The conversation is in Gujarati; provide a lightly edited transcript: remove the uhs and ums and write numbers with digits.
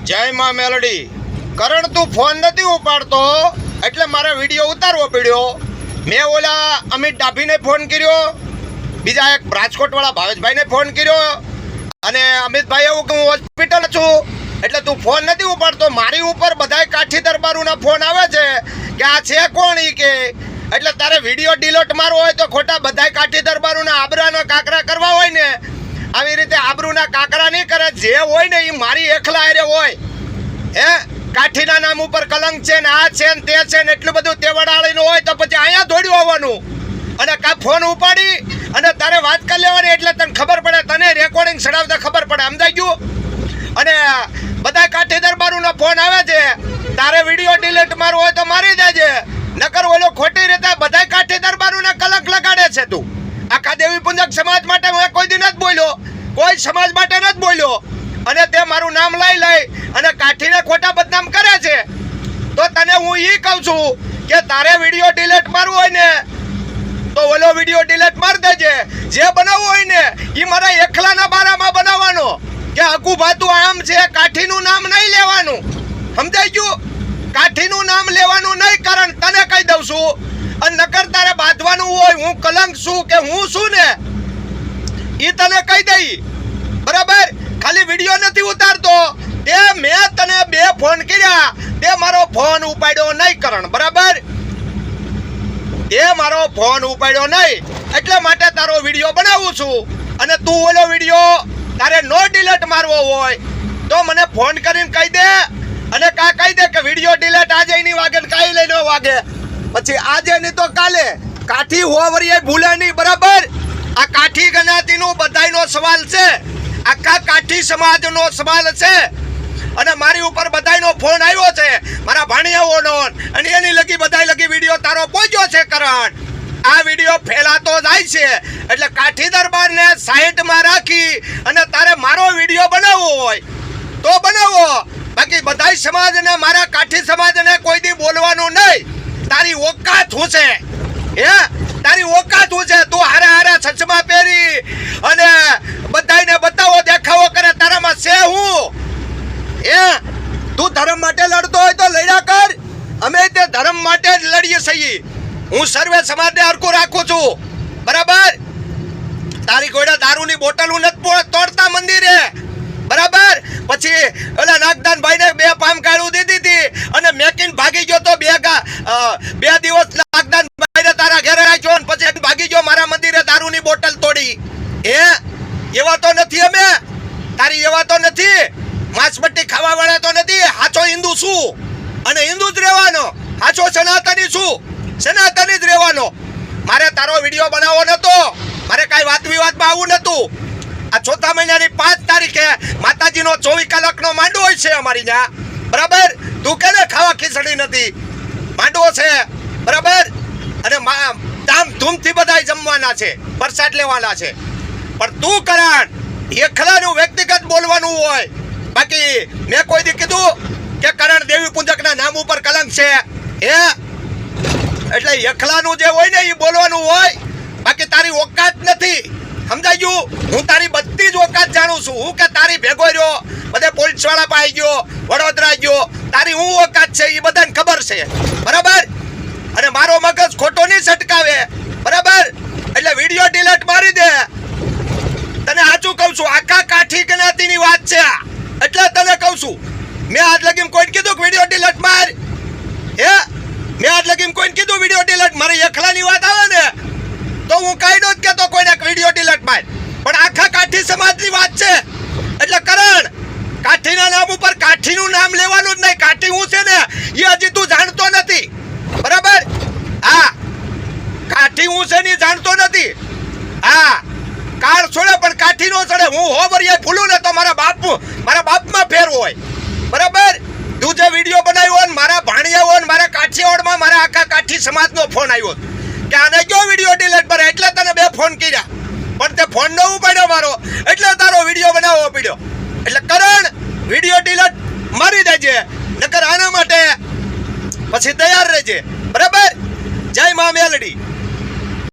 જય માં મેલડી. કરણ તું ફોન નથી ઉપાડતો એટલે મારે વિડીયો ઉતારવો પડ્યો. મેં ઓલા અમિત ડાભીને ફોન કર્યો, બીજા એક રાજકોટવાળા ભાવેશભાઈને ફોન કર્યો, અને અમિતભાઈ એવું કે હું હોસ્પિટલ છું એટલે તું ફોન નથી ઉપાડતો. મારી ઉપર બધાય કાઠી દરબારોના ફોન આવે છે કે આ છે કોણ ઈ કે. એટલે તારે વિડીયો ડિલીટ મારવો હોય તો ખોટા બધાય કાઠી દરબારોના આબરાના કાકરા કરવા હોય ને, આવી રીતે આબરૂના કાકરા નહીં કરે. જે હોય ને એ મારી એકલા હારે હોય. હે કાઠીના નામ ઉપર કલંક છે ને આ છે ને તે છે ને એટલું બધું તેવડાળીનું હોય તો પછી અહીંયા દોડ્યું આવવાનું અને કા ફોન ઉપાડી અને તારે વાત કરી લેવાની એટલે તને ખબર પડે, તને રેકોર્ડિંગ ચડાવતા ખબર પડે. સમજાઈ ગયું? અને બધા કાઠી દરબારોના ફોન આવે છે, તારે વિડીયો ડિલીટ મારવો હોય તો મારી દેજે, નકર ઓલો ખોટી રીતે બધા કાઠી દરબારોને કલંક લગાડે છે. તું આખા દેવી પુંજક સમાજ માટે હું કોઈ દી નથી બોલ્યો, કોઈ સમાજ માટે નથી બોલ્યો, અને તે મારું નામ લઈ અને કાઠીને ખોટા બદનામ કરે છે. તો તને હું ઈ કહું છું કે તારે વિડીયો ડિલીટ મારવું હોય ને તો ઓલો વિડીયો ડિલીટ માર દેજે. જે બનાવવું હોય ને એ મારા એકલાના બારામાં બનાવવાનો કે હકુ ભાતું આમ છે, કાઠીનું નામ નહીં લેવાનું. સમજાઈ ગયું? કાઠીનું નામ લેવાનું નહીં. કારણ તને કહી દઉં છું, અને નકર તારે બાંધવાનું હોય હું કલંક છું કે હું શું ને એ તને કહી દઈ. બરાબર? ખાલી વિડીયો નથી ઉતારતો. તે મેં તને 2 ફોન કર્યા, તે મારો ફોન ઉપાડ્યો નહીં કરણ. બરાબર? તે મારો ફોન ઉપાડ્યો નહીં એટલે માટે તારો વિડીયો બનાવું છું. અને તું ઓલો વિડીયો તારે નો ડિલીટ મારવો હોય તો મને ફોન કરીને કહી દે, અને કા કહી દે કે વિડીયો ડિલીટ આજે નહીં વાગે ને કાઈ લઈને વાગે. પછી આજે નહીં તો કાલે કાઠી હોવરીએ ભૂલે નહીં. બરાબર? આ કાઠી જ્ઞાતિનો બધાયનો સવાલ છે, આખા કાઠી સમાજનો સવાલ છે. અને મારી ઉપર બધાયનો ફોન આવ્યો છે, મારા ભાણિયાઓનો, અને એની લગી બધાય લગી વિડીયો તારો પહોંચ્યો છે. કરણ આ વિડીયો ફેલાતો જાય છે એટલે કાઠી દરબારને સાઈડમાં રાખી અને તારે મારો વિડીયો બનાવવો હોય તો બનાવો. બાકી બધાય સમાજને, મારા કાઠી સમાજને કોઈ દી બોલવાનું નહીં. તારી ઓકાત શું છે? હે તારી ઓકાત શું છે? તું હારે હારે છચમાં પહેરી અને બધાયને બતાવો દેખાવો કરે, તારામાં છે હું? હે તું ધર્મ માટે લડતો હોય તો લડ્યા કર. અમે તે ધર્મ માટે જ લડીએ છીએ. હું સર્વે સમાજને હરખું રાખું છું. બરાબર? તારી કોઈના દારૂની બોટલ હું નથી તોડતા મંદિરે. બરાબર? પછી ઓલા નાગદાનભાઈને 2 પામ કાઢું દીધી હતી અને મેકીન ભાગી ગયો તો 2 દિવસ નાગદાનભાઈને તારા ઘરે રાખ્યો અને પછી ભાગી ગયો મારા મંદિરે દારૂની બોટલ તોડી. હે એવા તો નથી અમે, તારી એવા તો નથી, માંસપટ્ટી ખાવા વાળા તો નથી. હાચો હિન્દુ છું અને હિન્દુ જ રહેવાનો. હાચો સનાતની છું, સનાતની જ રહેવાનો. મારે તારો વિડીયો બનાવવો નતો, મારે કાંઈ વાત વિવાદમાં આવવું નતું. આ ચોથા મહિનાની 5 તારીખે માતાજીનો 24 કલાકનો માંડવો હોય છે અમારી ત્યાં. બરાબર? તું કેને ખાવા ખીચડી નથી, માંડવો છે. બરાબર? અને ધામધૂમથી બધા જમવાના છે, પ્રસાદ લેવાના છે. પણ તું કરણ એકલાનું વ્યક્તિગત બોલવાનું હોય. બાકી મેં કોઈ દી કીધું કે કરણ દેવી પૂજકના નામ ઉપર કલંક છે? હે એટલે એકલાનું જે હોય ને એ બોલવાનું હોય. બાકી તારી ઓકાત નથી. સમજાઈ ગયું? હું તારી બધી જ ઓકાત જાણું છું. હું કે તારી ભેગો રહ્યો, બધે પોલીસ વાળા પાસે ગયો, વડોદરા ગયો, તારી હું ઓકાત છે એ બધાને ખબર છે. બરાબર? અને મારો મગજ ખોટો નહીં સટકાવે. બરાબર? એટલે વિડીયો ડિલીટ મારી દે. તને સાચું કહું છું, આખા કાઠી જ્ઞાતિની વાત છે એટલે તને કહું છું. મેં આજ લગીમ કોઈને કીધું કે વિડીયો ડિલીટ માર? હે મેં આજ લગીમ કોઈને કીધું વિડીયો ડિલીટ? મારી એકલાની વાત આવે ને તો હું કઈ નો જ કહેતો કોઈને વિડીયો ડિલીટ માર. પણ આખા કાઠી સમાજની વાત છે એટલે કરણ કાઠીના નામ ઉપર કાઠીનું નામ લેવાનું જ નહીં. કાઠી હું છે ને એ હજી તું જાણતો નથી. બરાબર? હા કાઠી હું છે ને જાણતો નથી. હા કાળ છોડે પણ કાઠી નો છોડે. હું હોવરિયા ફૂલું ને તો મારા બાપમાં ફેર હોય. બરાબર? તું જે વિડીયો બનાવ્યો ને મારા ભાણિયાઓ ને મારા કાઠિયાવાડમાં મારા આખા કાઠી સમાજનો ફોન આવ્યો કે આને કયો વિડીયો ડિલીટ કરે, એટલે તને 2 ફોન કર્યા પણ તે ફોન ન ઉપાડ્યો મારો એટલે તારો વિડીયો બનાવવો પડ્યો. એટલે કરણ વિડીયો ડિલીટ મારી દેજે, નકર આના માટે પછી તૈયાર રહેજે. બરાબર? જય મા મેલડી.